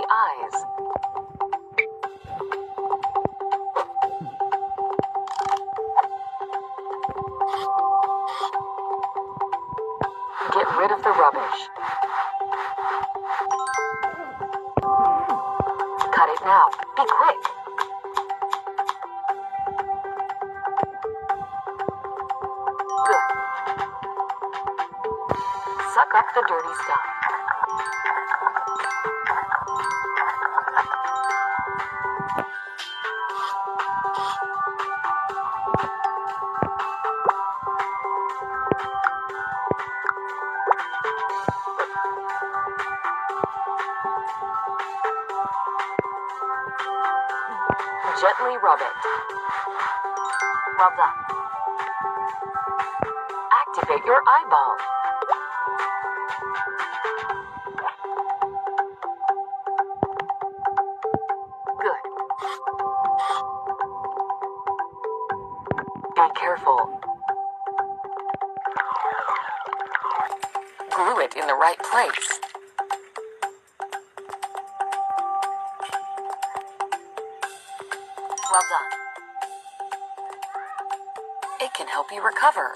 the eyes. Get rid of the rubbish. Cut it now. Be quick. Good. Suck up the dirty stuff. Gently rub it. Well done. Activate your eyeball. Good. Be careful. Glue it in the right place. Well done. It can help you recover.